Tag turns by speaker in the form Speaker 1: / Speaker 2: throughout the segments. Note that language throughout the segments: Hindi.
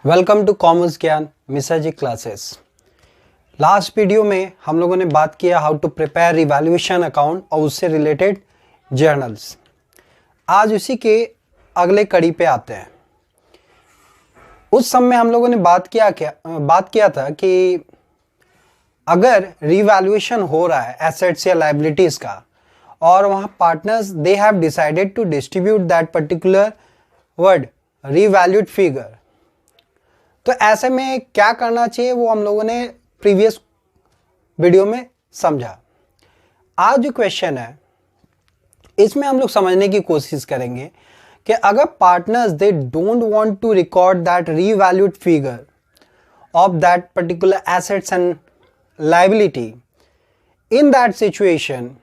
Speaker 1: Welcome to commerce Gyan Mishra ji classes. Last video में हम लोगों ने बात किया how to prepare revaluation account और उससे रिलेटेड जर्नल्स। आज उसी के अगले कड़ी पे आते हैं। उस समय हम लोगों ने बात किया था कि अगर रिवैल्यूएशन हो रहा है एसेट्स या लायबिलिटीज का और वहाँ partners they have decided to distribute that particular word revalued figure, तो ऐसे में क्या करना चाहिए वो हम लोगों ने प्रीवियस वीडियो में समझा। आज जो क्वेश्चन है इसमें हम लोग समझने की कोशिश करेंगे कि अगर partners they don't want to record that revalued figure of that particular assets and liability, in that situation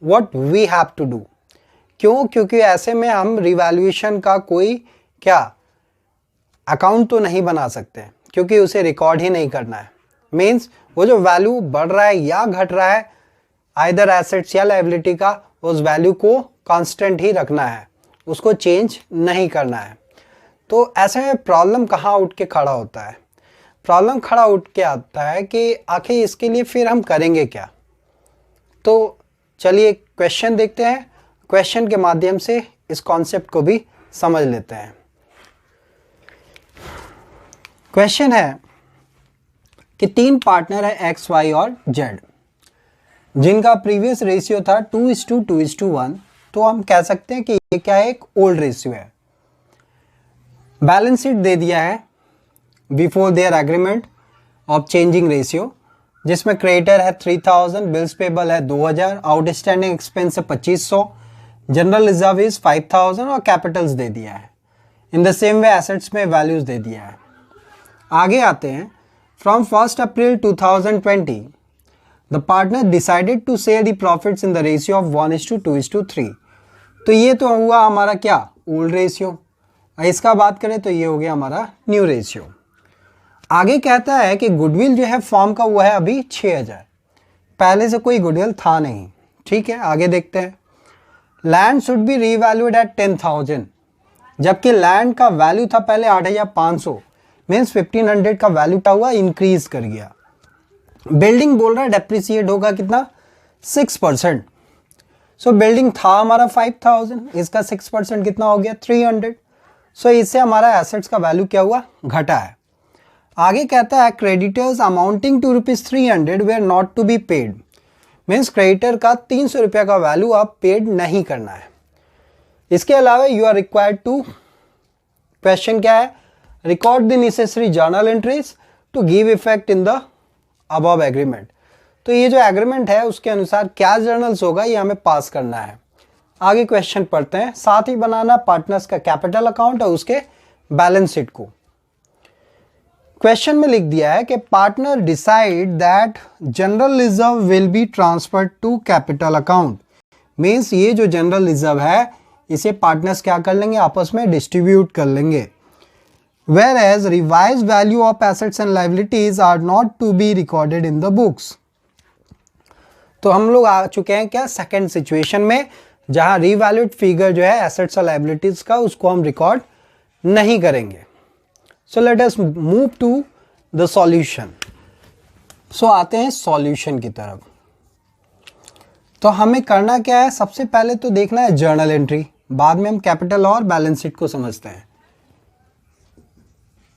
Speaker 1: what we have to do. क्योंकि ऐसे में हम रिवैल्यूएशन का कोई अकाउंट तो नहीं बना सकते क्योंकि उसे रिकॉर्ड ही नहीं करना है। मीन्स वो जो वैल्यू बढ़ रहा है या घट रहा है आइदर एसेट्स या लायबिलिटी का, उस वैल्यू को कांस्टेंट ही रखना है, उसको चेंज नहीं करना है। तो ऐसे में प्रॉब्लम कहाँ उठ के खड़ा होता है? प्रॉब्लम खड़ा उठ के आता है कि आखिर इसके लिए फिर हम करेंगे क्या। तो चलिए क्वेश्चन देखते हैं, क्वेश्चन के माध्यम से इस कॉन्सेप्ट को भी समझ लेते हैं। क्वेश्चन है कि तीन पार्टनर है एक्स, वाई और जेड, जिनका प्रीवियस रेशियो था 2:2:1। तो हम कह सकते हैं कि ये क्या है, एक ओल्ड रेशियो है। बैलेंस शीट दे दिया है before their agreement of changing ratio, जिसमें क्रेडिटर है 3000, बिल्स पेबल है 2000, आउटस्टैंडिंग एक्सपेंस है 2500, जनरल रिजर्व इज 5000 और कैपिटल्स दे दिया है। In the same way assets में वैल्यूज दे दिया है। आगे आते हैं, from 1 April 2020 the partner decided to share the profits in the ratio of 1:2:3। तो ये तो हुआ हमारा क्या, ओल्ड रेशियो। इसका बात करें तो ये हो गया हमारा न्यू रेशियो। आगे कहता है कि गुडविल जो है फॉर्म का वो है अभी 6000, पहले से कोई गुडविल था नहीं। ठीक है, आगे देखते हैं। Land should be revalued at 10,000, जबकि लैंड का वैल्यू था पहले 8,500, मीन्स 1500 का वैल्यू क्या हुआ, इंक्रीज कर गया। बिल्डिंग बोल रहा है डेप्रिसिएट होगा कितना, 6%। सो बिल्डिंग था हमारा 5000, इसका 6% कितना हो गया, 300। सो इससे हमारा एसेट्स का वैल्यू क्या हुआ, घटा है। आगे कहता है creditors amounting to ₹300 were not to be paid, means creditor का 300 रुपया का वैल्यू आप पेड नहीं करना है। इसके अलावा you are required to, question क्या है, record the necessary journal entries to give effect in the above agreement. तो ये जो एग्रीमेंट है उसके अनुसार क्या जर्नल्स होगा ये हमें पास करना है। आगे क्वेश्चन पढ़ते हैं। साथ ही बनाना पार्टनर्स का कैपिटल अकाउंट और उसके बैलेंस शीट को। क्वेश्चन में लिख दिया है कि partner decide that general reserve will be transferred to capital account, means ये जो जनरल रिजर्व है इसे पार्टनर्स क्या कर लेंगे, आपस में डिस्ट्रीब्यूट कर लेंगे। Whereas revised value of assets and liabilities are not to be recorded in the books। तो हम लोग आ चुके हैं क्या, सेकेंड सिचुएशन में, जहां रिवैल्यूड फिगर जो है एसेट्स और लायबिलिटीज का उसको हम रिकॉर्ड नहीं करेंगे। So let us move to the solution. So आते हैं सॉल्यूशन की तरफ। तो हमें करना क्या है, सबसे पहले तो देखना है जर्नल एंट्री, बाद में हम कैपिटल और बैलेंस शीट को समझते हैं।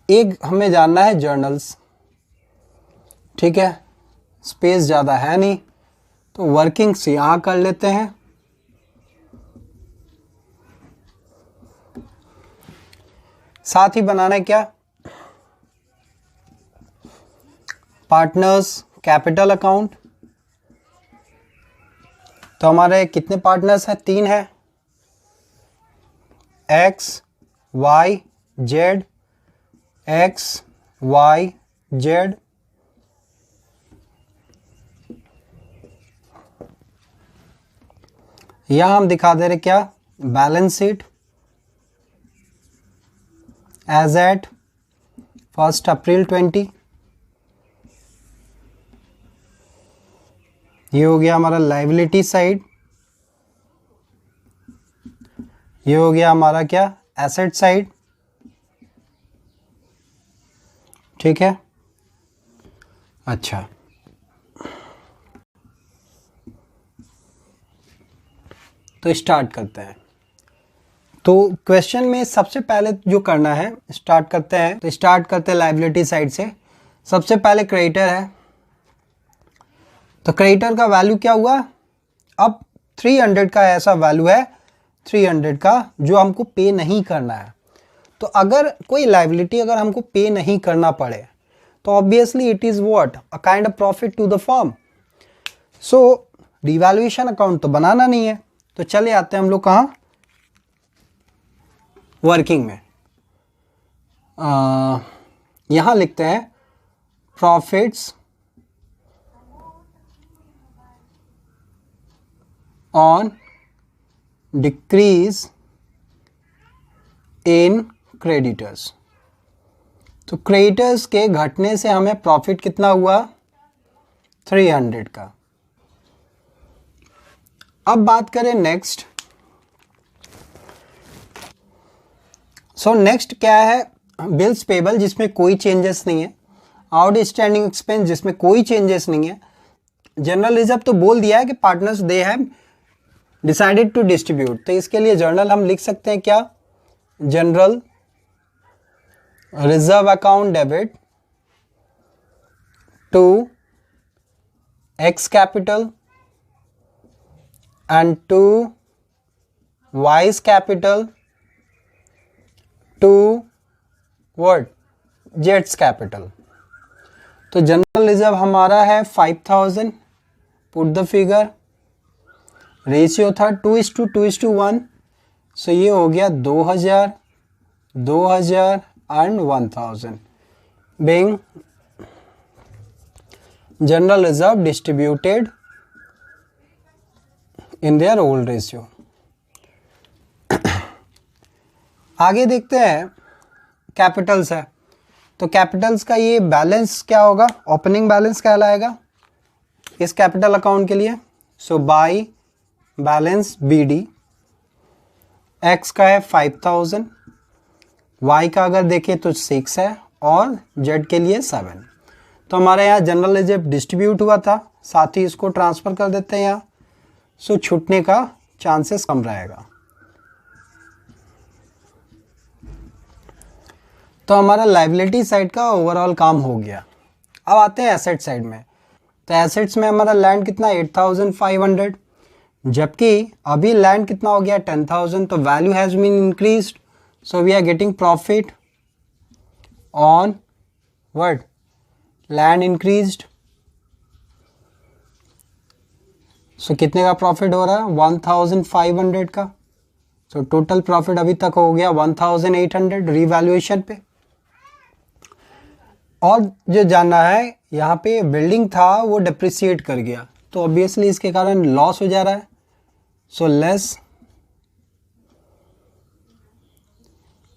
Speaker 1: एक हमें जानना है जर्नल्स, ठीक है, स्पेस ज़्यादा है नहीं तो वर्किंग्स यहाँ कर लेते हैं। साथ ही बनाना है क्या, पार्टनर्स कैपिटल अकाउंट। तो हमारे कितने पार्टनर्स हैं, 3 है, x y z, x y z. यहां हम दिखा दे रहे क्या, balance sheet as at 1 April 20। ये हो गया हमारा लायबिलिटी साइड, ये हो गया हमारा क्या, एसेट साइड। ठीक है, अच्छा तो स्टार्ट करते हैं। तो क्वेश्चन में सबसे पहले जो करना है, स्टार्ट करते हैं। तो स्टार्ट करते हैं लायबिलिटी साइड से। सबसे पहले क्रेडिटर है, तो क्रेडिटर का वैल्यू क्या हुआ, अब 300 का ऐसा वैल्यू है 300 का जो हमको पे नहीं करना है। तो अगर कोई लायबिलिटी अगर हमको पे नहीं करना पड़े तो obviously it is what, a kind of profit to the firm. So revaluation account तो बनाना नहीं है, तो चले आते हैं हम लोग कहाँ, वर्किंग में। यहाँ लिखते हैं profits on decrease in creditors. तो क्रेडिटर्स के घटने से हमें प्रॉफिट कितना हुआ, 300 का। अब बात करें नेक्स्ट। सो नेक्स्ट क्या है, बिल्स पेबल जिसमें कोई चेंजेस नहीं है, आउटस्टैंडिंग एक्सपेंस जिसमें कोई चेंजेस नहीं है। जनरल रिजर्व तो बोल दिया है कि partners they have decided to distribute, तो इसके लिए जर्नल हम लिख सकते हैं क्या, general reserve account debit to x capital and to wise capital to what, जेड्स कैपिटल। तो जनरल रिजर्व हमारा है 5000, पुट द फिगर, रेशियो था 2:2:1, सो ये हो गया 2000, 2000 and 1000 being general reserve distributed in their old ratio। आगे देखते हैं कैपिटल्स है, तो कैपिटल्स का ये बैलेंस क्या होगा, ओपनिंग बैलेंस कहलाएगा इस कैपिटल अकाउंट के लिए। So by balance BD, x का है 5000, वाई का अगर देखें तो 6 है और जेड के लिए 7। तो हमारे यहाँ जनरल रिजर्व डिस्ट्रीब्यूट हुआ था, साथ ही इसको ट्रांसफ़र कर देते हैं यहाँ, सो छूटने का चांसेस कम रहेगा। तो हमारा लायबिलिटी साइड का ओवरऑल काम हो गया। अब आते हैं एसेट साइड में। तो एसेट्स में हमारा लैंड कितना 8500, जबकि अभी लैंड कितना हो गया 10,000, तो value has been increased, so we are getting profit on what, land increased. So कितने का प्रॉफिट हो रहा है 1500 का। सो टोटल प्रॉफिट अभी तक हो गया 1800 रीवैल्यूएशन पे। और जो जानना है, यहाँ पे बिल्डिंग था वो डिप्रिसिएट कर गया, तो ऑब्वियसली इसके कारण लॉस हो जा रहा है। So less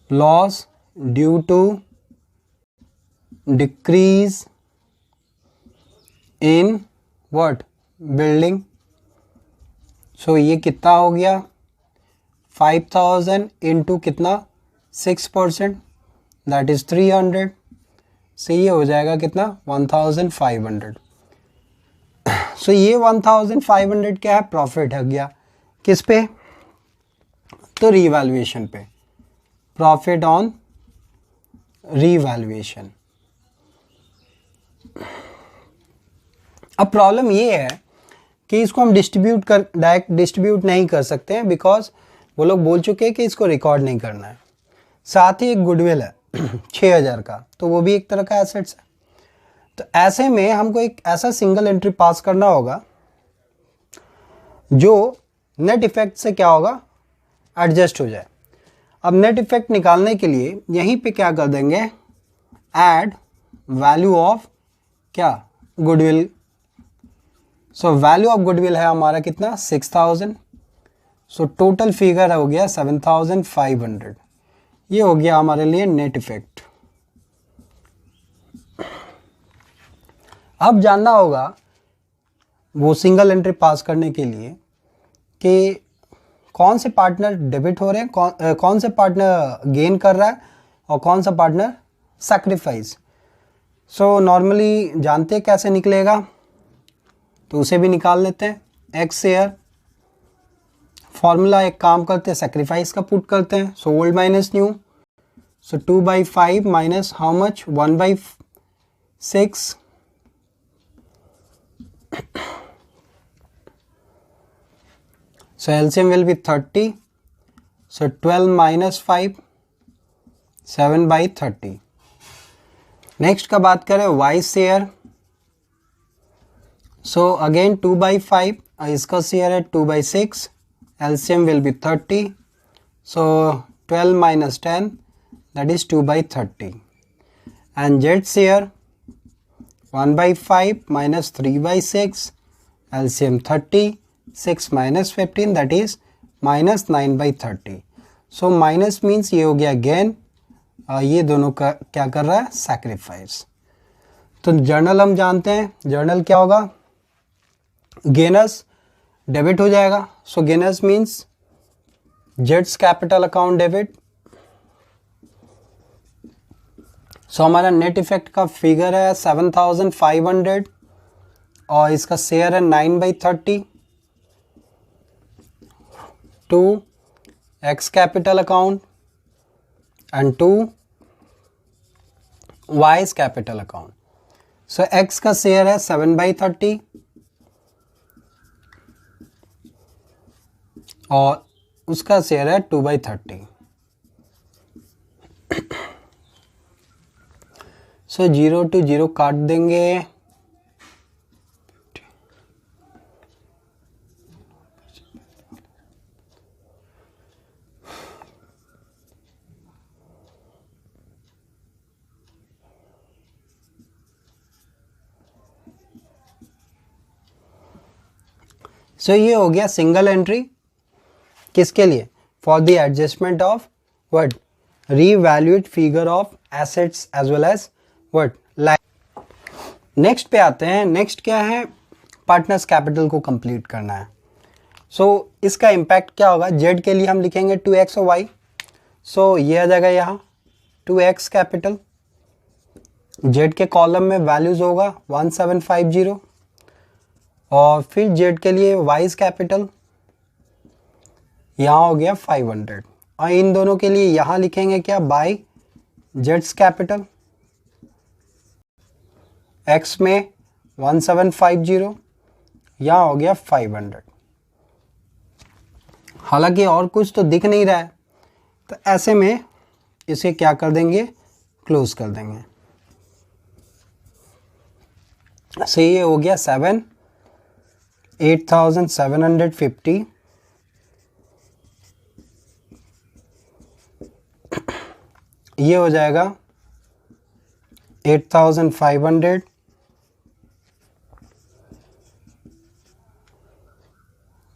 Speaker 1: loss due to decrease in what, building. So ये कितना हो गया 5000 इंटू कितना 6%, दैट इज 300, से ये हो जाएगा कितना 1500। सो ये 1500 क्या है, प्रॉफिट है गया किस पे, तो रीवैल्यूएशन पे, प्रॉफिट ऑन रीवैल्यूएशन। अब प्रॉब्लम ये है कि इसको हम डायरेक्ट डिस्ट्रीब्यूट नहीं कर सकते हैं, बिकॉज वो लोग बोल चुके हैं कि इसको रिकॉर्ड नहीं करना है। साथ ही एक गुडविल है 6000 का, तो वो भी एक तरह का एसेट्स है। तो ऐसे में हमको एक ऐसा सिंगल एंट्री पास करना होगा जो नेट इफेक्ट से क्या होगा, एडजस्ट हो जाए। अब नेट इफेक्ट निकालने के लिए यहीं पे क्या कर देंगे, ऐड वैल्यू ऑफ क्या, goodwill. So value of goodwill है हमारा कितना 6000, सो टोटल फिगर हो गया 7500। ये हो गया हमारे लिए नेट इफेक्ट। अब जानना होगा वो सिंगल एंट्री पास करने के लिए कि कौन से पार्टनर डेबिट हो रहे हैं, कौन से पार्टनर गेन कर रहा है और कौन सा पार्टनर सैक्रिफाइस। सो नॉर्मली जानते हैं कैसे निकलेगा, तो उसे भी निकाल लेते हैं। एक्स शेयर फॉर्मूला एक काम करते हैं, सेक्रीफाइस का पुट करते हैं। So old minus new, so 2/5 minus how much 1/6, so LCM will be 30, so 12 minus 5, 7/30। Next का बात करें y शेयर, सो अगेन 2/5, इसका शेयर है 2/6, LCM will be 30, so 12 minus 10, that is 2/30, and z share 1/5 minus 3/6, LCM 30, 6 minus 15, that is minus 9/30। So minus means ये हो गया गेन, ये दोनों का क्या कर रहा है, सैक्रिफाइस। तो जर्नल हम जानते हैं, जर्नल क्या होगा, गेनर्स डेबिट हो जाएगा। सो गेनर्स मीन्स जेड्स कैपिटल अकाउंट डेबिट। सो हमारा नेट इफेक्ट का फिगर है 7500 और इसका शेयर है 9/30 to x capital account and to wise capital account. So x का शेयर है 7/30 और उसका शेयर है 2/30। सो 0 to 0 काट देंगे, सो ये हो गया सिंगल एंट्री किसके लिए, for the adjustment of what, revaluate figure of assets as well as what like. Next पे आते हैं, नेक्स्ट क्या है, पार्टनर्स कैपिटल को कंप्लीट करना है। सो इसका इम्पैक्ट क्या होगा, जेड के लिए हम लिखेंगे 2x और y, सो ये आ जाएगा यहाँ 2x कैपिटल, जेड के कॉलम में वैल्यूज होगा 1750 और फिर जेड के लिए वाइज कैपिटल यहाँ हो गया 500 और इन दोनों के लिए यहाँ लिखेंगे क्या, बाय जेड्स कैपिटल, एक्स में 1750 यहाँ हो गया 500। हालांकि और कुछ तो दिख नहीं रहा है, तो ऐसे में इसे क्या कर देंगे, क्लोज कर देंगे। सो ये हो गया 8750, ये हो जाएगा 8500,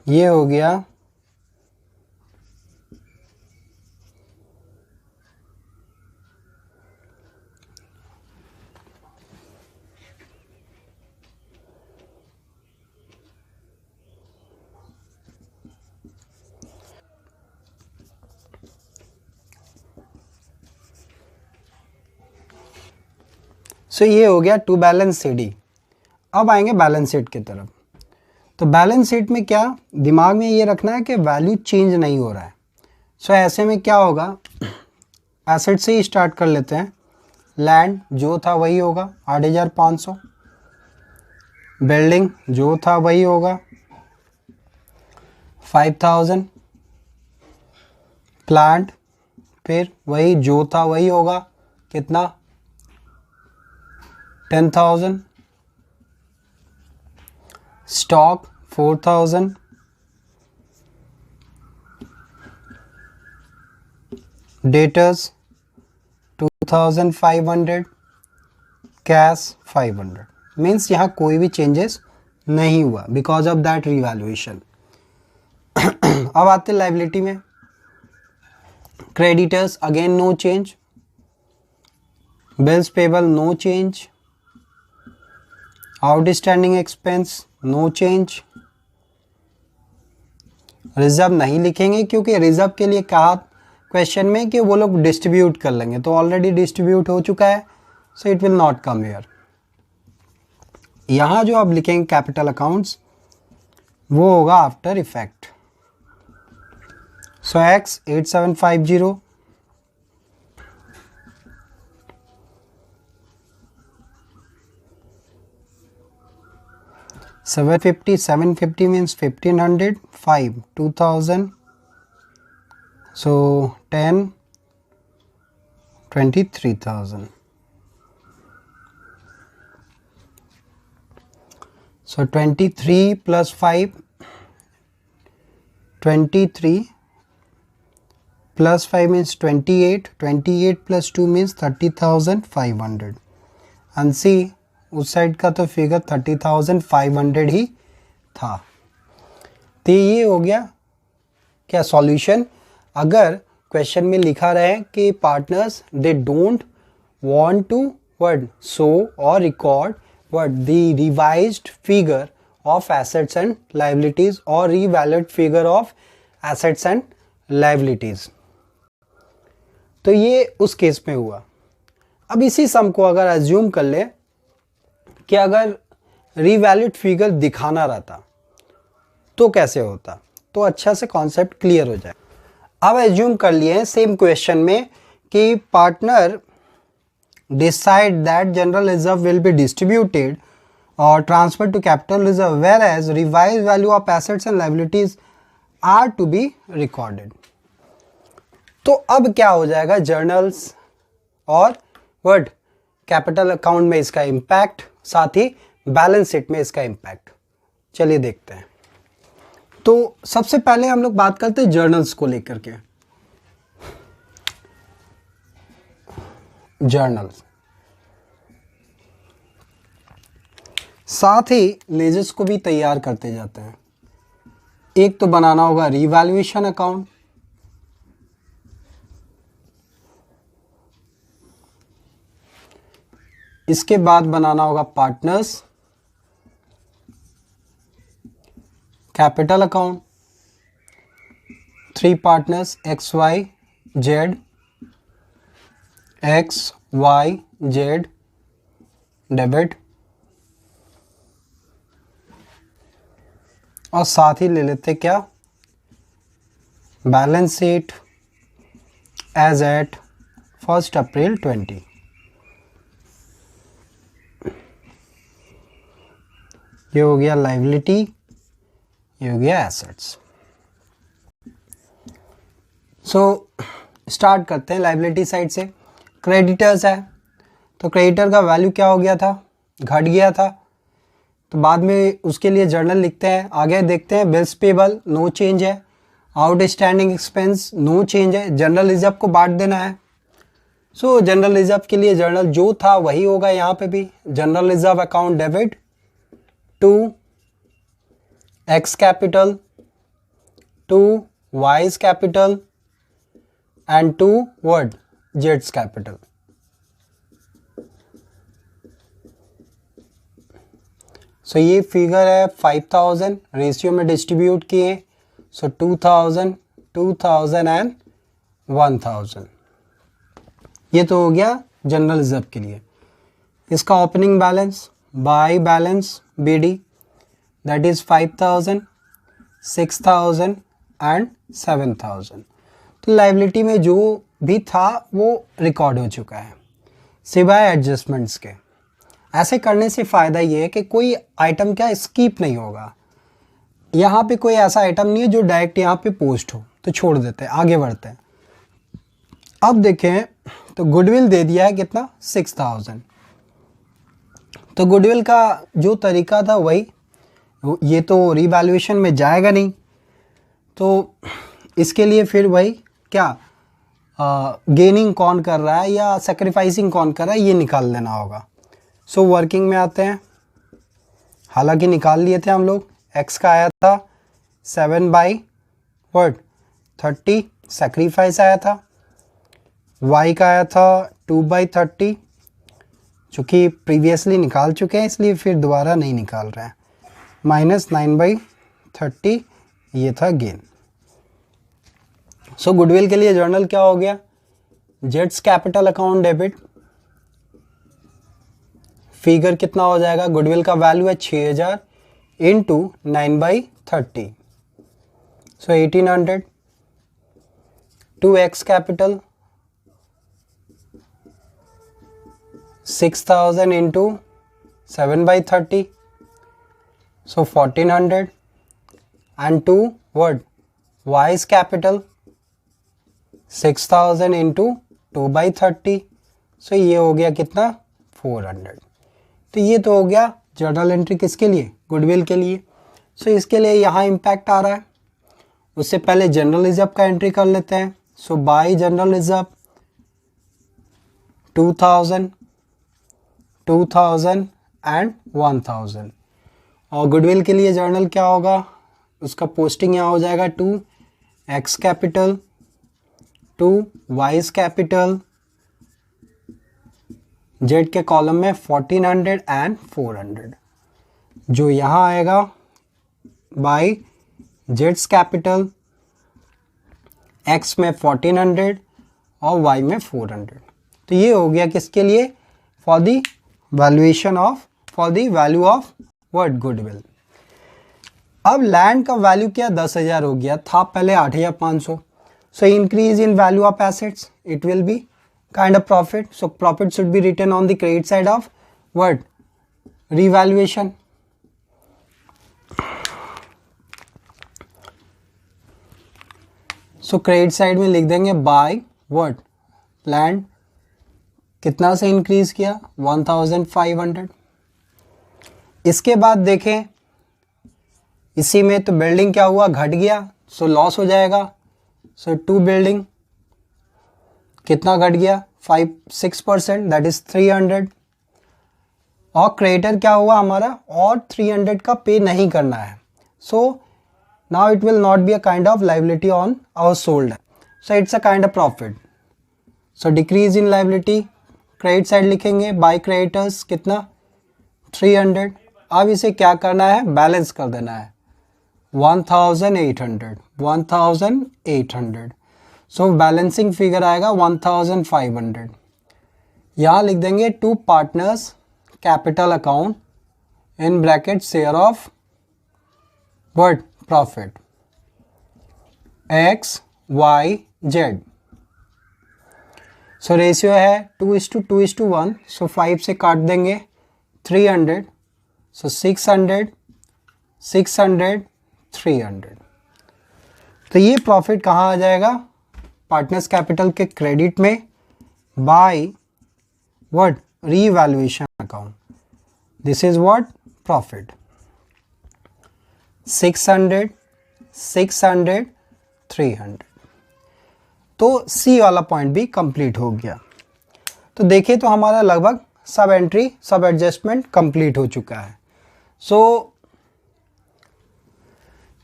Speaker 1: ये हो गया 'सो ये हो गया टू बैलेंस CD। अब आएंगे बैलेंस शीट की तरफ। तो बैलेंस शीट में क्या दिमाग में ये रखना है कि वैल्यू चेंज नहीं हो रहा है। सो ऐसे में क्या होगा, एसेट से ही स्टार्ट कर लेते हैं। लैंड जो था वही होगा 8500, बिल्डिंग जो था वही होगा 5000, प्लांट फिर वही जो था वही होगा कितना 10,000, स्टॉक 4,000, डेटर्स 2,500, कैश 500। मीन्स यहाँ कोई भी चेंजेस नहीं हुआ बिकॉज ऑफ दैट रिवैल्यूएशन। अब आते हैं लाइबिलिटी में। Creditors again no change, bills payable no change, outstanding expense no change. Reserve नहीं लिखेंगे क्योंकि रिजर्व के लिए कहा क्वेश्चन में कि वो लोग डिस्ट्रीब्यूट कर लेंगे, तो ऑलरेडी डिस्ट्रीब्यूट हो चुका है। सो it will not come here. यहाँ जो आप लिखेंगे कैपिटल अकाउंट्स वो होगा after effect. So x 8750, seven fifty means 1500, 5 2000, so 10 23,000, so 23 plus 5, 23 plus 5 means 28, 28 plus 2 means 30,500 and see उस साइड का तो फिगर 30,500 ही था। तो ये हो गया क्या सॉल्यूशन। अगर क्वेश्चन में लिखा रहे कि partners they don't want to what show और record what the revised figure of assets and liabilities और revalued figure of assets and liabilities, तो ये उस केस में हुआ। अब इसी सम को अगर अज्यूम कर ले कि अगर रीवैल्यूड फिगर दिखाना रहता तो कैसे होता, तो अच्छा से कॉन्सेप्ट क्लियर हो जाए। अब एज्यूम कर लिए सेम क्वेश्चन में कि partner decide that general reserve will be distributed और transfer to capital reserve where as revise value of assets and liabilities are to be recorded. तो अब क्या हो जाएगा, जर्नल्स और वर्ड कैपिटल अकाउंट में इसका इम्पैक्ट, साथ ही बैलेंस शीट में इसका इम्पैक्ट। चलिए देखते हैं। तो सबसे पहले हम लोग बात करते हैं जर्नल्स को लेकर के। जर्नल्स साथ ही लेजर्स को भी तैयार करते जाते हैं। एक तो बनाना होगा रीवैल्यूएशन अकाउंट, इसके बाद बनाना होगा partners capital account, 3 partners x y z, x y z debit, और साथ ही ले लेते क्या, balance sheet as at 1 April 20। ये हो गया लायबिलिटी, ये हो गया एसेट्स। सो स्टार्ट करते हैं लायबिलिटी साइड से। क्रेडिटर्स है, तो क्रेडिटर का वैल्यू क्या हो गया था, घट गया था, तो बाद में उसके लिए जर्नल लिखते हैं। आगे देखते हैं बिल्स पेबल नो चेंज है, आउटस्टैंडिंग एक्सपेंस नो चेंज है, जनरल रिजर्व को बांट देना है। सो जनरल रिजर्व के लिए जर्नल जो था वही होगा यहाँ पे भी, general reserve account debit to x capital, to Y's capital and to what जेड्स कैपिटल। सो ये फिगर है 5000 रेशियो में डिस्ट्रीब्यूट किए, सो 2000, 2000 एंड 1000। ये तो हो गया जनरल रिजर्व के लिए। इसका opening balance by balance BD that is 5000, 6000 and 7000। तो लायबिलिटी में जो भी था वो रिकॉर्ड हो चुका है सिवाय एडजस्टमेंट्स के। ऐसे करने से फ़ायदा ये है कि कोई आइटम क्या स्किप नहीं होगा। यहाँ पे कोई ऐसा आइटम नहीं है जो डायरेक्ट यहाँ पे पोस्ट हो, तो छोड़ देते हैं, आगे बढ़ते हैं। अब देखें तो गुडविल दे दिया है कितना, 6000। तो गुडविल का जो तरीका था वही, ये तो रीवैल्यूएशन में जाएगा नहीं, तो इसके लिए फिर वही क्या गेनिंग कौन कर रहा है या सेक्रीफाइसिंग कौन कर रहा है ये निकाल लेना होगा। सो वर्किंग में आते हैं, हालांकि निकाल लिए थे हम लोग। एक्स का आया था 7/30 सेक्रीफाइस आया था, वाई का आया था 2/30 चूँकि प्रीवियसली निकाल चुके हैं इसलिए फिर दोबारा नहीं निकाल रहे हैं, -9/30 ये था गेन। सो गुडविल के लिए जर्नल क्या हो गया, जेड्स कैपिटल अकाउंट डेबिट फिगर कितना हो जाएगा, गुडविल का वैल्यू है 6000 into 9/30, so 1800 to x capital 6000 into 7/30, so 1400 and to what y's capital 6000 into 2/30, so ये हो गया कितना 400। तो ये तो हो गया जर्नल एंट्री किसके लिए, गुडविल के लिए। सो इसके लिए यहाँ इम्पैक्ट आ रहा है। उससे पहले जनरल रिजर्व का एंट्री कर लेते हैं। सो बाय जनरल रिजर्व 2000 2000 एंड 1000। और गुडविल के लिए जर्नल क्या होगा, उसका पोस्टिंग यहाँ हो जाएगा 2 x capital 2 wise capital, Z के कॉलम में 1400 एंड 400, जो यहाँ आएगा बाय जेड्स कैपिटल, एक्स में 1400 और वाई में 400। तो ये हो गया किसके लिए, for the valuation of, for the value of word goodwill. अब लैंड का वैल्यू क्या 10,000 हो गया था, पहले 8,500। So increase in value of assets, it will be kind of profit. So profit should be written on the credit side of word revaluation. So credit side में लिख देंगे बाय वर्ड लैंड कितना से इंक्रीज किया 1500। इसके बाद देखें इसी में तो बिल्डिंग क्या हुआ, घट गया, सो लॉस हो जाएगा। सो 2 बिल्डिंग कितना घट गया 6%, दैट इज 300। और क्रेडिटर क्या हुआ हमारा, और 300 का पे नहीं करना है। So now it will not be a kind of liability on our sold, so it's a kind of profit. So decrease in liability, credit side लिखेंगे बाय क्रेडिटर्स कितना 300। अब इसे क्या करना है, बैलेंस कर देना है 1800। सो बैलेंसिंग फिगर आएगा 1500। यहाँ लिख देंगे to partners capital account in bracket share of word profit x y z. So ratio है 2:2:1, सो 5 से काट देंगे 300, सो 600 300। तो ये प्रॉफिट कहाँ आ जाएगा, पार्टनर्स कैपिटल के क्रेडिट में by what revaluation account. This is what profit 600 300। तो सी वाला पॉइंट भी कंप्लीट हो गया। तो देखिए तो हमारा लगभग सब एंट्री सब एडजस्टमेंट कंप्लीट हो चुका है। सो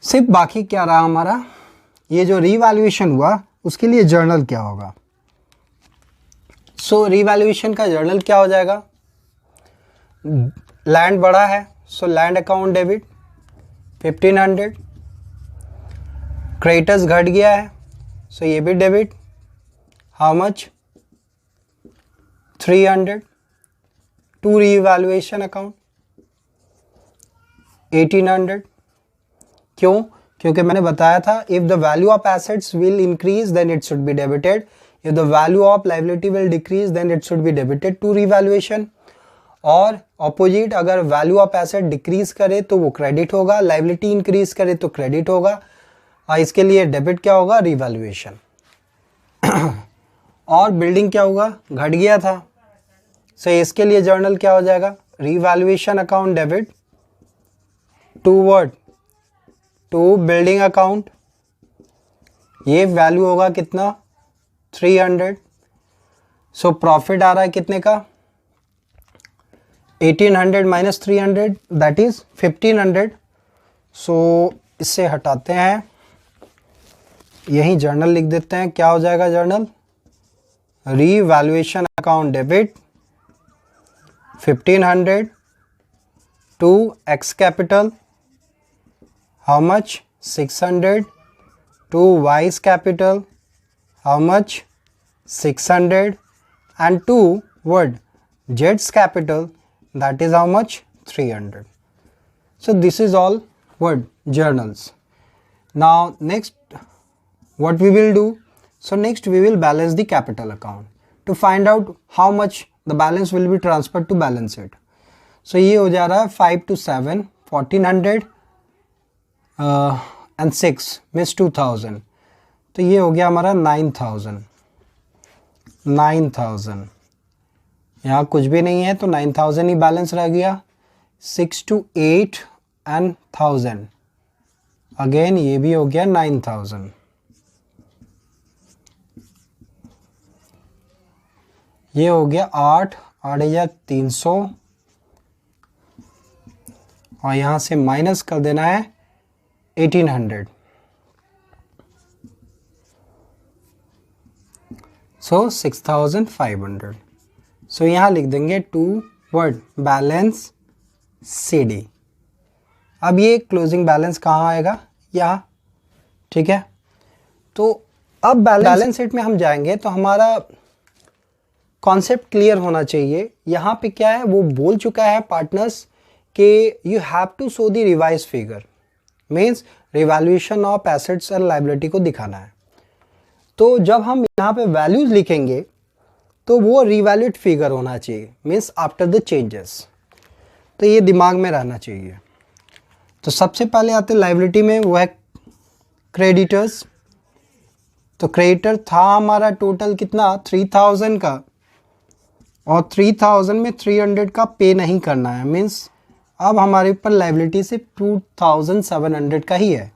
Speaker 1: सिर्फ बाकी क्या रहा हमारा, ये जो रीवैल्यूएशन हुआ उसके लिए जर्नल क्या होगा। सो रीवैल्यूएशन का जर्नल क्या हो जाएगा, लैंड बढ़ा है, so land account debit 1500, creditors घट गया है, सो ये भी debit, how much 300 to revaluation account 1800। क्यों, क्योंकि मैंने बताया था if the value of assets will increase then it should be debited, if the value of liability will decrease then it should be debited to revaluation. और ऑपोजिट, अगर वैल्यू ऑफ एसेट डिक्रीज करे तो वो क्रेडिट होगा, लायबिलिटी इंक्रीज करे तो क्रेडिट होगा, और इसके लिए डेबिट क्या होगा रीवैल्यूएशन। और बिल्डिंग क्या होगा, घट गया था, सो इसके लिए जर्नल क्या हो जाएगा, revaluation account debit to word to building account. ये वैल्यू होगा कितना 300। सो प्रॉफिट आ रहा है कितने का 1800 माइनस 300 दैट इज 1500। सो इससे हटाते हैं, यही जर्नल लिख देते हैं, क्या हो जाएगा journal, revaluation account debit 1500 to x capital, how much 600 to wise capital, how much 600 and to word जेड्स capital that is how much? 300. So this is all what? Journals. Now next what we will do? So next we will balance the capital account to find out how much the balance will be transferred to balance sheet. So ये हो जा रहा है 5 to 7 1400 and 6 means 2000. तो ये हो गया हमारा 9000. यहाँ कुछ भी नहीं है तो 9000 ही बैलेंस रह गया. 6 to 8 and 1000. अगेन ये भी हो गया 9000. ये हो गया 8,300 और यहाँ से माइनस कर देना है 1800. सो 6500. सो यहाँ लिख देंगे टू वर्ड बैलेंस CD. अब ये क्लोजिंग बैलेंस कहाँ आएगा? यहाँ. ठीक है. तो अब बैलेंस शीट में हम जाएंगे तो हमारा कॉन्सेप्ट क्लियर होना चाहिए. यहाँ पे क्या है वो बोल चुका है पार्टनर्स कि you have to show the revise figure, means revaluation of assets and liability को दिखाना है. तो जब हम यहाँ पे वैल्यूज लिखेंगे तो वो रिवैल्यूड फिगर होना चाहिए, मीन्स आफ्टर द चेंजेस. तो ये दिमाग में रहना चाहिए. तो सबसे पहले आते हैं लायबिलिटी में, वो है क्रेडिटर्स. तो क्रेडिटर था हमारा टोटल कितना? 3000 का, और 3000 में 300 का पे नहीं करना है, मीन्स अब हमारे ऊपर लायबिलिटी सिर्फ 2700 का ही है.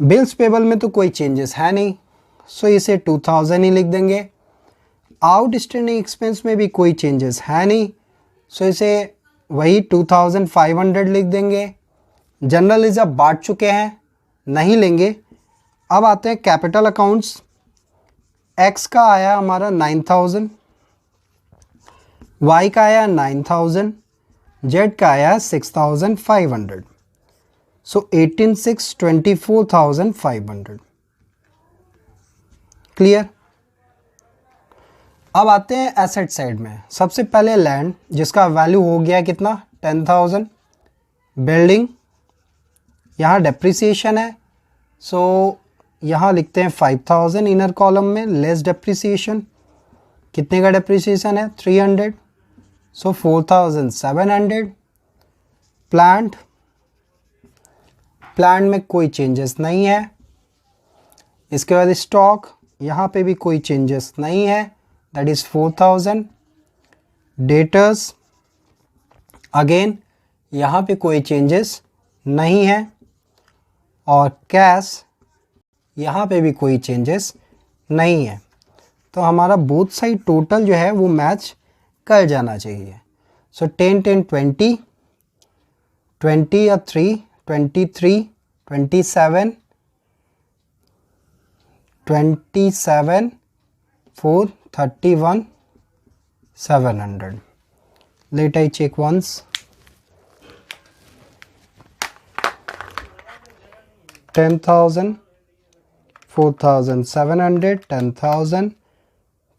Speaker 1: बिल्स पेबल में तो कोई चेंजेस है नहीं, सो इसे 2000 ही लिख देंगे. आउटस्टैंडिंग एक्सपेंस में भी कोई चेंजेस है नहीं, सो इसे वही 2500 लिख देंगे. जनरल रिजर्व बांट चुके हैं, नहीं लेंगे. अब आते हैं कैपिटल अकाउंट्स. एक्स का आया हमारा 9000, वाई का आया 9000, जेड का आया 6500. सो 18,600 24,500. क्लियर. अब आते हैं एसेट साइड में. सबसे पहले लैंड जिसका वैल्यू हो गया कितना? 10,000. बिल्डिंग, यहाँ डेप्रिसिएशन है, सो यहाँ लिखते हैं 5000 इनर कॉलम में, लेस डेप्रिसिएशन. कितने का डेप्रिसिएशन है? 300, सो 4700. प्लांट में कोई चेंजेस नहीं है. इसके बाद स्टॉक, यहाँ पे भी कोई चेंजेस नहीं है, दैट इज़ 4000. डेटर्स, अगेन यहाँ पे कोई चेंजेस नहीं है. और कैश, यहाँ पे भी कोई चेंजेस नहीं है. तो हमारा बोथ साइड टोटल जो है वो मैच कर जाना चाहिए. सो 10 10 20 20 या 3 23 27 27 4 31 700. Let I check once. 10,000 4,700 10,000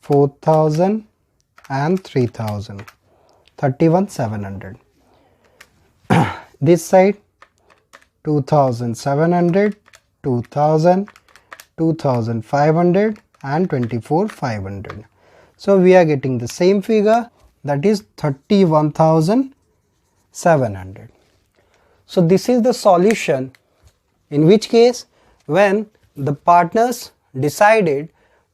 Speaker 1: 4,000 and 3,000 31,700. This side 2,700 2,000 2,500 and 24,500. So we are getting the same figure, that is 31,700. So this is the solution, in which case when the partners decided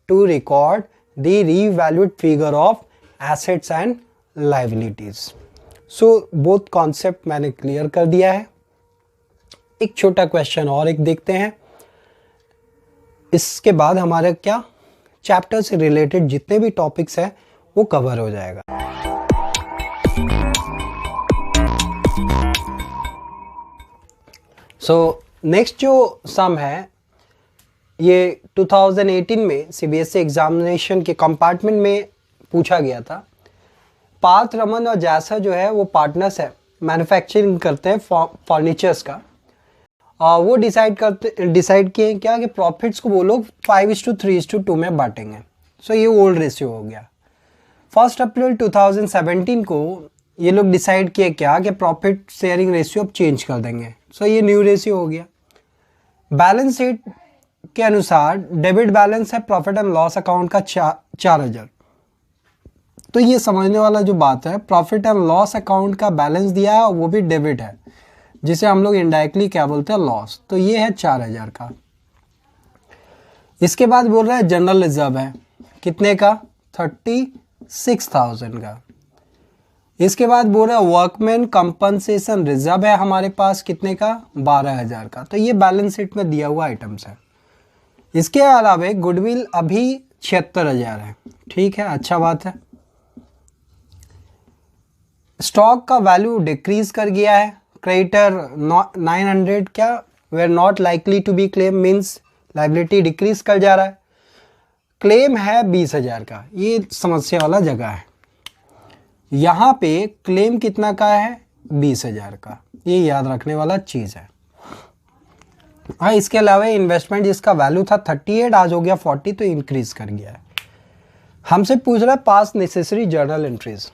Speaker 1: to record the revalued figure of assets and liabilities. So both concept मैंने clear कर दिया है. एक छोटा क्वेश्चन और एक देखते हैं, इसके बाद हमारे क्या चैप्टर से रिलेटेड जितने भी टॉपिक्स हैं वो कवर हो जाएगा. सो नेक्स्ट जो सम है ये 2018 में सीबीएसई एग्जामिनेशन के कंपार्टमेंट में पूछा गया था. पार्थ, रमन और जैसा जो है वो पार्टनर्स है, मैन्युफैक्चरिंग करते हैं फर्नीचर्स का. वो डिसाइड किए क्या कि प्रॉफिट्स को वो लोग 5:3:2 में बांटेंगे. सो ये ओल्ड रेशियो हो गया. 1 अप्रैल 2017 को ये लोग डिसाइड किए क्या कि प्रॉफिट शेयरिंग रेशियो अब चेंज कर देंगे। सो ये न्यू रेशियो हो गया। बैलेंस शीट के अनुसार डेबिट बैलेंस है प्रॉफिट एंड लॉस अकाउंट का 4,000। तो ये समझने वाला जो बात है, प्रॉफिट एंड लॉस अकाउंट का बैलेंस दिया है और वो भी डेबिट है, जिसे हम लोग इनडायरेक्टली क्या बोलते हैं, लॉस। तो ये है 4,000 का। इसके बाद बोल रहा है जनरल रिजर्व है कितने का, 36,000 का। इसके बाद बोल रहा है वर्कमैन कंपनसेशन रिजर्व है हमारे पास कितने का, 12,000 का। तो ये बैलेंस शीट में दिया हुआ आइटम्स है। इसके अलावा गुडविल अभी 76,000 है। ठीक है, अच्छा बात है। स्टॉक का वैल्यू डिक्रीज कर गया है। क्रेडिटर 900 क्या were not likely to be claim, means liability decrease कर जा रहा है। क्लेम है 20,000 का। ये समस्या वाला जगह है। यहाँ पे क्लेम कितना का है, 20,000 का। ये याद रखने वाला चीज़ है। हाँ, इसके अलावा इन्वेस्टमेंट जिसका वैल्यू था 38 आज हो गया 40, तो इंक्रीज कर गया है। हमसे पूछ रहा है पास नेसेसरी जर्नल एंट्रीज।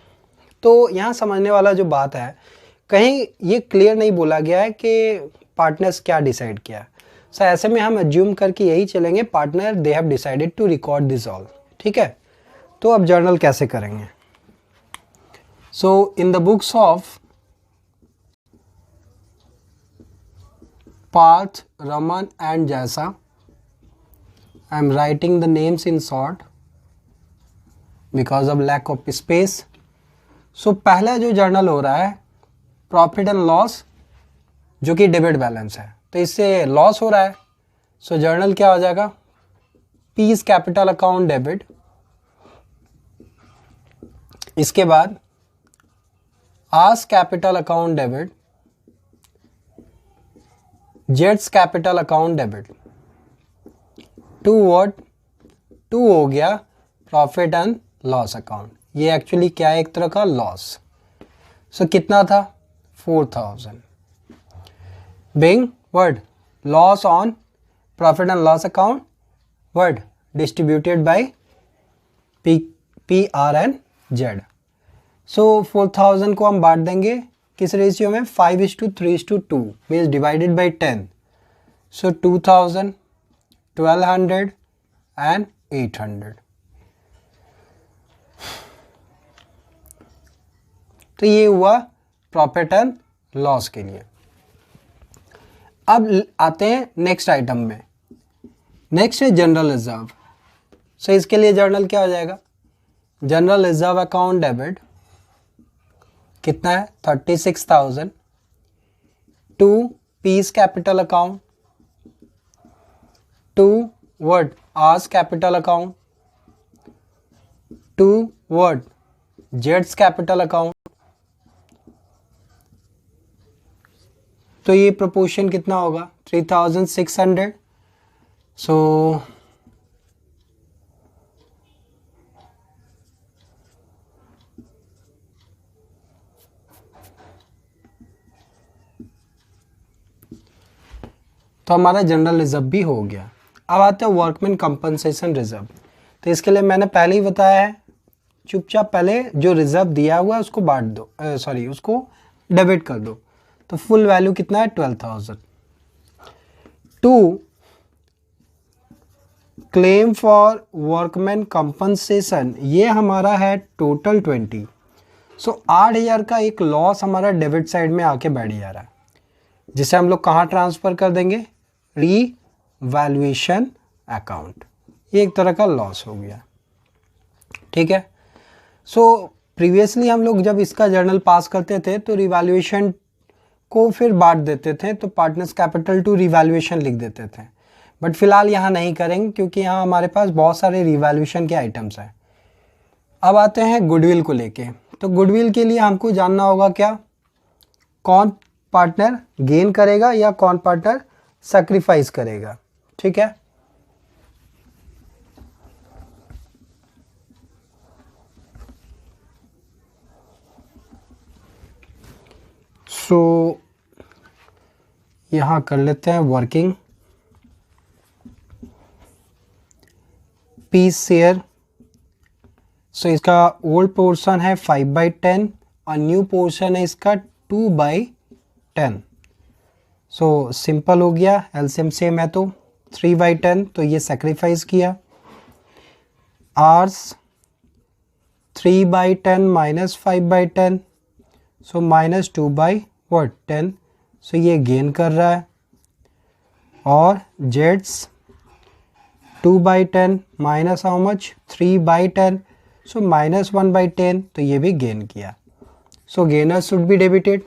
Speaker 1: तो यहाँ समझने वाला जो बात है, कहीं ये क्लियर नहीं बोला गया है कि पार्टनर्स क्या डिसाइड किया। सो ऐसे में हम अज्यूम करके यही चलेंगे partner they have decided to record this all. ठीक है, तो अब जर्नल कैसे करेंगे। So in the books of Parth, Raman and जैसा, I am writing the names in short because of lack of space. So पहला जो जर्नल हो रहा है प्रॉफिट एंड लॉस, जो कि डेबिट बैलेंस है, तो इससे लॉस हो रहा है। सो जर्नल क्या हो जाएगा, पीस कैपिटल अकाउंट डेबिट। इसके बाद आस कैपिटल अकाउंट डेबिट, जेट्स कैपिटल अकाउंट डेबिट। टू हो गया प्रॉफिट एंड लॉस अकाउंट। ये एक्चुअली क्या है, एक तरह का लॉस। सो कितना था, 4,000। Being word loss on profit and loss account, word distributed by PRNZ। So 4,000 को हम बांट देंगे किस रेशियो में, 5:3:2, means divided by 10। So 2,000, 1,200 and 800। तो ये हुआ प्रॉफिट एंड लॉस के लिए। अब आते हैं नेक्स्ट आइटम में। नेक्स्ट है जनरल रिजर्व। सो इसके लिए जर्नल क्या हो जाएगा, जनरल रिजर्व अकाउंट डेबिट कितना है, 36,000। To P's capital account, to word R's capital account, to word जेट्स कैपिटल अकाउंट। तो ये प्रोपोर्शन कितना होगा, 3,600। सो तो हमारा जनरल रिजर्व भी हो गया। अब आते हैं वर्कमैन कंपनसेशन रिजर्व। तो इसके लिए मैंने पहले ही बताया है, चुपचाप पहले जो रिजर्व दिया हुआ है उसको बांट दो, उसको डेबिट कर दो। तो फुल वैल्यू कितना है, 12,000। To claim for workman compensation, ये हमारा है टोटल 20। सो 8,000 का एक लॉस हमारा डेबिट साइड में आके बैठ जा रहा है, जिसे हम लोग कहाँ ट्रांसफ़र कर देंगे, रीवैल्यूएशन अकाउंट। ये एक तरह का लॉस हो गया। ठीक है। सो प्रीवियसली हम लोग जब इसका जर्नल पास करते थे तो रिवैल्यूएशन को फिर बांट देते थे, तो पार्टनर्स कैपिटल टू रिवैल्यूएशन लिख देते थे। बट फिलहाल यहाँ नहीं करेंगे क्योंकि यहाँ हमारे पास बहुत सारे रिवैल्यूएशन के आइटम्स हैं। अब आते हैं गुडविल को लेके। तो गुडविल के लिए हमको जानना होगा क्या, कौन पार्टनर गेन करेगा या कौन पार्टनर सैक्रिफाइस करेगा। ठीक है। सो यहाँ कर लेते हैं वर्किंग पीस शेयर। सो इसका ओल्ड पोर्शन है 5/10 और न्यू पोर्शन है इसका 2/10। सो सिंपल हो गया, एलसीएम सेम है तो 3/10, तो ये सेक्रीफाइस किया। R's 3/10 minus 5/10, so minus 2/10, so ये गेन कर रहा है। और जेड्स 2/10 minus how much 3/10, so minus 1/10, तो ये भी गेन किया। So gainer should be debited.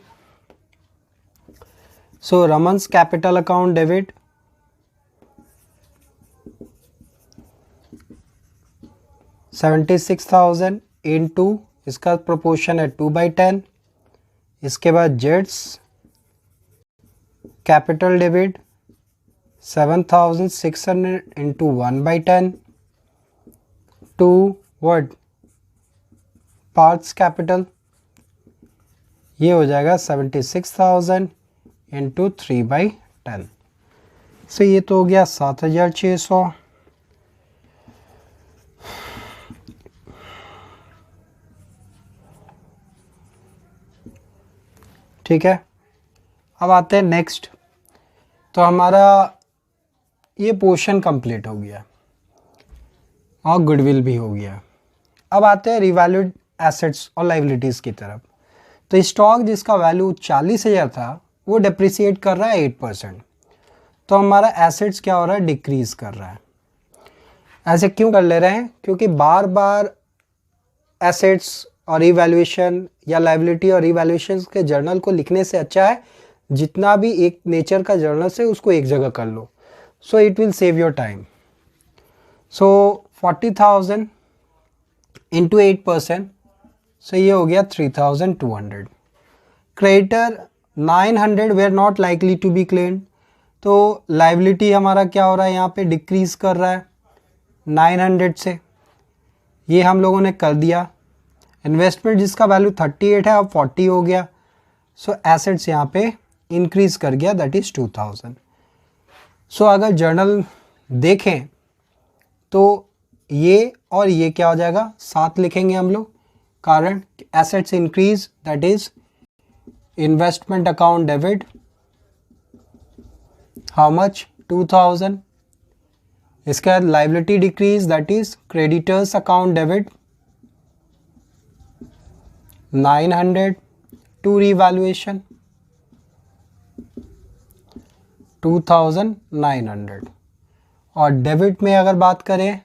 Speaker 1: So Raman's capital account debit, 76,000 into इसका प्रोपोर्शन है 2/10। इसके बाद जेड्स capital debit 7,600 into 1/10 toward Parth's capital, ये हो जाएगा 76,000 इंटू 3/10। सो ये तो हो गया 7,600। ठीक है, अब आते हैं नेक्स्ट। तो हमारा ये पोर्शन कंप्लीट हो गया और गुडविल भी हो गया। अब आते हैं रिवैल्यूड एसेट्स और लाइबिलिटीज़ की तरफ। तो स्टॉक जिसका वैल्यू 40,000 था वो डिप्रिसिएट कर रहा है 8%। तो हमारा एसेट्स क्या हो रहा है, डिक्रीज़ कर रहा है। ऐसे क्यों कर ले रहे हैं, क्योंकि बार बार एसेट्स और इवैल्यूएशन या लाइबिलिटी और इवैल्यूएशन के जर्नल को लिखने से अच्छा है जितना भी एक नेचर का जर्नल से उसको एक जगह कर लो। So it will save your time. So 40,000 into 8%, so ये हो गया 3,200। Creditor 900 were not likely to be claimed, तो लाइबिलिटी हमारा क्या हो रहा है, यहाँ पे डिक्रीज़ कर रहा है 900 से, ये हम लोगों ने कर दिया। इन्वेस्टमेंट जिसका वैल्यू 38 है अब 40 हो गया। सो एसेट्स यहाँ पे इंक्रीज़ कर गया, दैट इज़ 2,000। सो अगर जर्नल देखें तो ये और ये क्या हो जाएगा, साथ लिखेंगे हम लोग, कारण assets increase that is investment account debit how much 2,000। इसके बाद liability decrease that is creditors account debit 900 to revaluation 2,900। और डेबिट में अगर बात करें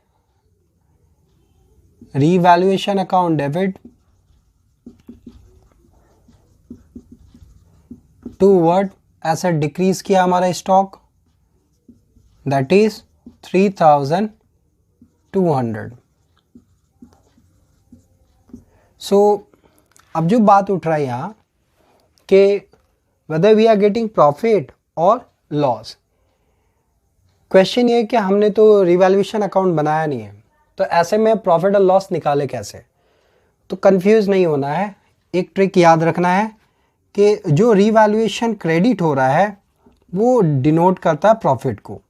Speaker 1: revaluation account debit to word asset decrease किया हमारा स्टॉक दैट इज 3,200। सो अब जो बात उठ रहा है यहाँ कि whether we are getting profit और लॉस। क्वेश्चन ये है कि हमने तो रिवैल्यूएशन अकाउंट बनाया नहीं है, तो ऐसे में प्रॉफिट और लॉस निकाले कैसे। तो कंफ्यूज नहीं होना है, एक ट्रिक याद रखना है कि जो रिवैल्यूएशन क्रेडिट हो रहा है वो डिनोट करता है प्रॉफिट को,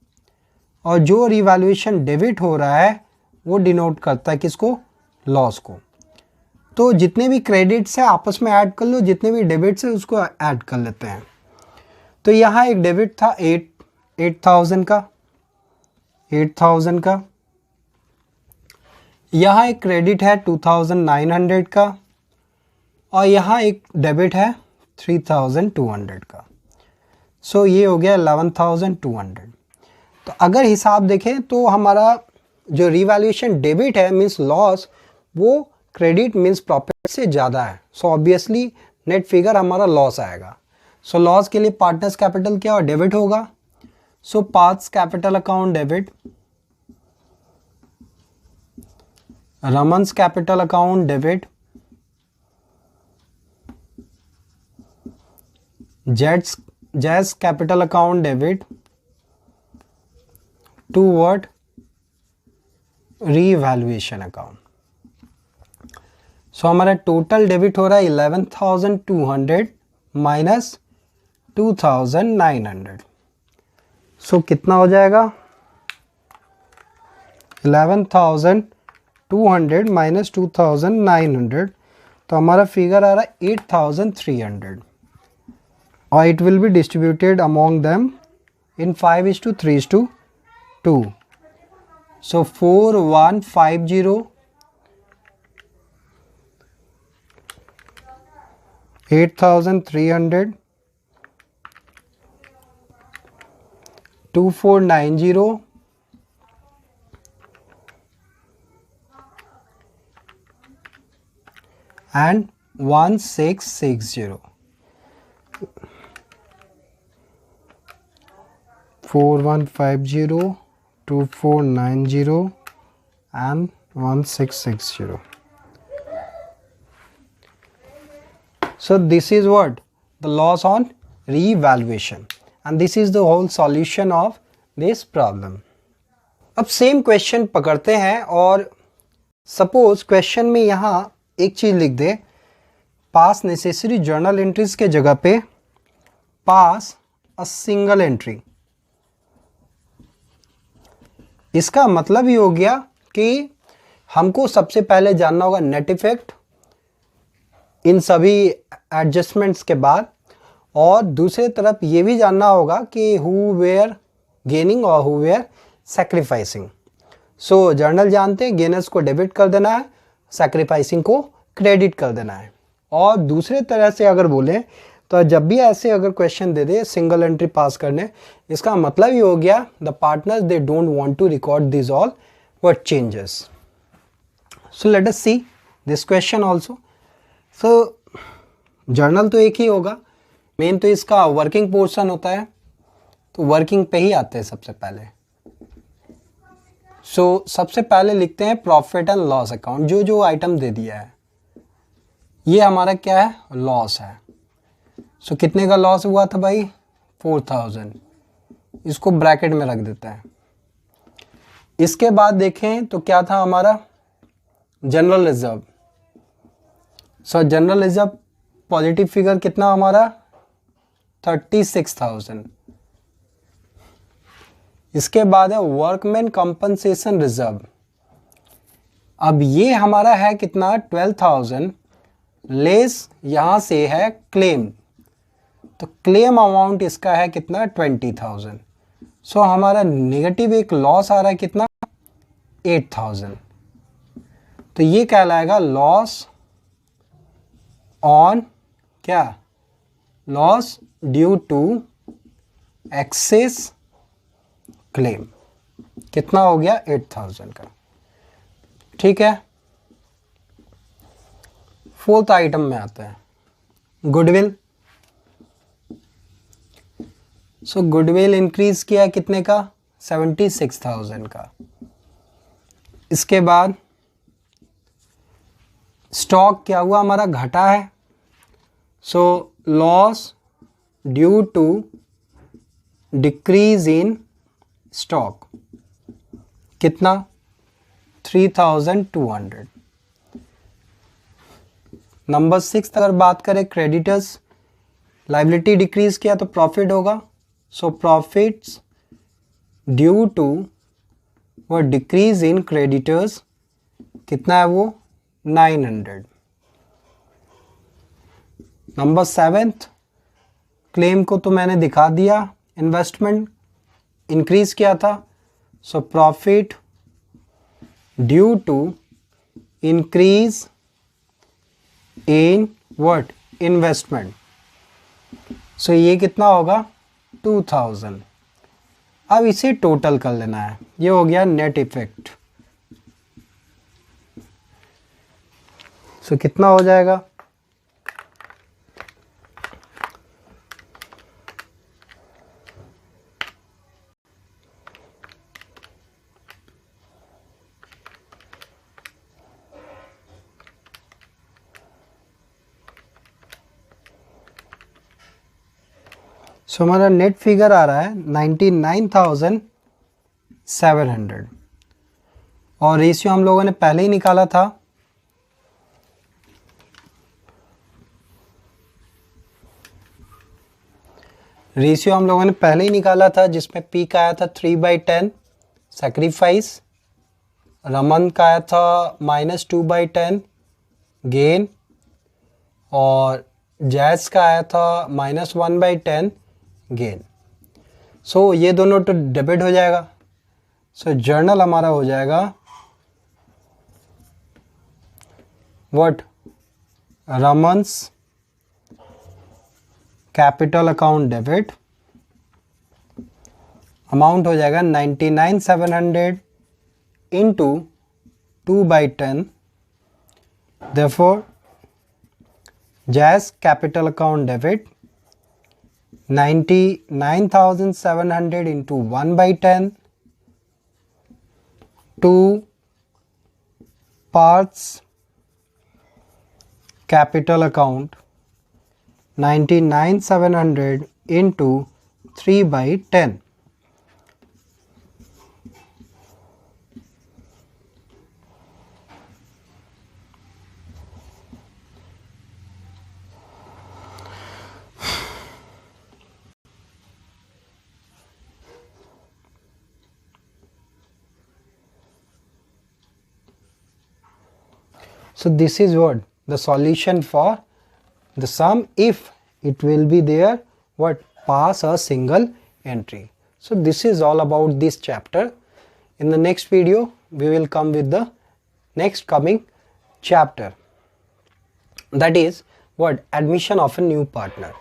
Speaker 1: और जो रिवैल्यूएशन डेबिट हो रहा है वो डिनोट करता है किसको, लॉस को। तो जितने भी क्रेडिट्स हैं आपस में ऐड कर लो, जितने भी डेबिट्स हैं उसको ऐड कर लेते हैं। तो यहाँ एक डेबिट था 8,000 का, यहाँ एक क्रेडिट है 2,900 का, और यहाँ एक डेबिट है 3,200 का। सो ये हो गया 11,200। तो अगर हिसाब देखें तो हमारा जो रिवैल्यूएशन डेबिट है मीन्स लॉस, वो क्रेडिट मीन्स प्रॉफिट से ज़्यादा है। सो ऑब्वियसली नेट फिगर हमारा लॉस आएगा। सो लॉस के लिए पार्टनर्स कैपिटल क्या और डेबिट होगा। So Parth's capital account debit, Raman's capital account debit, Jazz capital account debit to word revaluation account. So हमारा टोटल डेबिट हो रहा है 11,200 माइनस 2,900। सो कितना हो जाएगा 11,200 माइनस 2,900, तो हमारा फिगर आ रहा है 8300 और it will be distributed among them in 5:3:2. So 4150, 8300, 2490 and 1660. 4150, 2490 and 1660. So this is what the loss on revaluation, and this is the whole solution of this problem. अब सेम क्वेश्चन पकड़ते हैं और सपोज क्वेश्चन में यहाँ एक चीज लिख दे, पास नेसेसरी जर्नल एंट्रीज के जगह पे पास अ सिंगल एंट्री. इसका मतलब ये हो गया कि हमको सबसे पहले जानना होगा नेट इफेक्ट इन सभी एडजस्टमेंट्स के बाद, और दूसरी तरफ ये भी जानना होगा कि हु वेयर गेनिंग और who were sacrificing. So journal जानते हैं गेनर्स को डेबिट कर देना है, सैक्रिफाइसिंग को क्रेडिट कर देना है. और दूसरे तरह से अगर बोलें तो जब भी ऐसे अगर क्वेश्चन दे दे सिंगल एंट्री पास करने, इसका मतलब ये हो गया the partners they don't want to record this all what changes. So let us see this question also. So journal तो एक ही होगा, मेन तो इसका वर्किंग पोर्शन होता है, तो वर्किंग पे ही आते हैं सबसे पहले. सो सबसे पहले लिखते हैं प्रॉफिट एंड लॉस अकाउंट. जो जो आइटम दे दिया है ये हमारा क्या है, लॉस है. सो कितने का लॉस हुआ था भाई, 4000. इसको ब्रैकेट में रख देता है. इसके बाद देखें तो क्या था हमारा जनरल रिजर्व. सो जनरल रिजर्व पॉजिटिव फिगर कितना हमारा 36,000. इसके बाद है वर्कमैन कंपनसेशन रिजर्व. अब ये हमारा है कितना 12,000 लेस यहां से है क्लेम, तो क्लेम अमाउंट इसका है कितना 20,000. सो हमारा नेगेटिव एक लॉस आ रहा है कितना 8,000. तो ये कहलाएगा लॉस ऑन क्या, loss due to excess claim. कितना हो गया 8,000 का. ठीक है. फोर्थ आइटम में आता है गुडविल. सो गुडविल इंक्रीज किया कितने का 76,000 का. इसके बाद स्टॉक क्या हुआ हमारा घटा है. So loss due to decrease in stock कितना 3,200. नंबर 6 अगर बात करें क्रेडिटर्स, लाइबिलिटी डिक्रीज किया तो प्रॉफिट होगा. सो प्रॉफिट्स ड्यू टू वो डिक्रीज इन क्रेडिटर्स कितना है वो 900. नंबर 7 क्लेम को तो मैंने दिखा दिया, इन्वेस्टमेंट इंक्रीज किया था. So profit due to increase in what investment. So ये कितना होगा 2000. अब इसे टोटल कर लेना है, ये हो गया नेट इफेक्ट. सो कितना हो जाएगा सो हमारा नेट फिगर आ रहा है 99,700 और रेशियो हम लोगों ने पहले ही निकाला था. रेशियो हम लोगों ने पहले ही निकाला था जिसमें पी का आया था 3/10 सैक्रिफाइस, रमन का आया था -2/10 गेन, और जैस का आया था -1/10 गेन। सो ये दोनों तो डेबिट हो जाएगा। सो जर्नल हमारा हो जाएगा what, Raman's capital account debit, amount हो जाएगा 99,700 into 2/10। Therefore, Jazz capital account debit 99,700 into 1/10 to Parts capital account 99,700 into 3/10. So this is what the solution for the sum if it will be there what pass a single entry. So this is all about this chapter. In the next video we will come with the next coming chapter, that is what, admission of a new partner.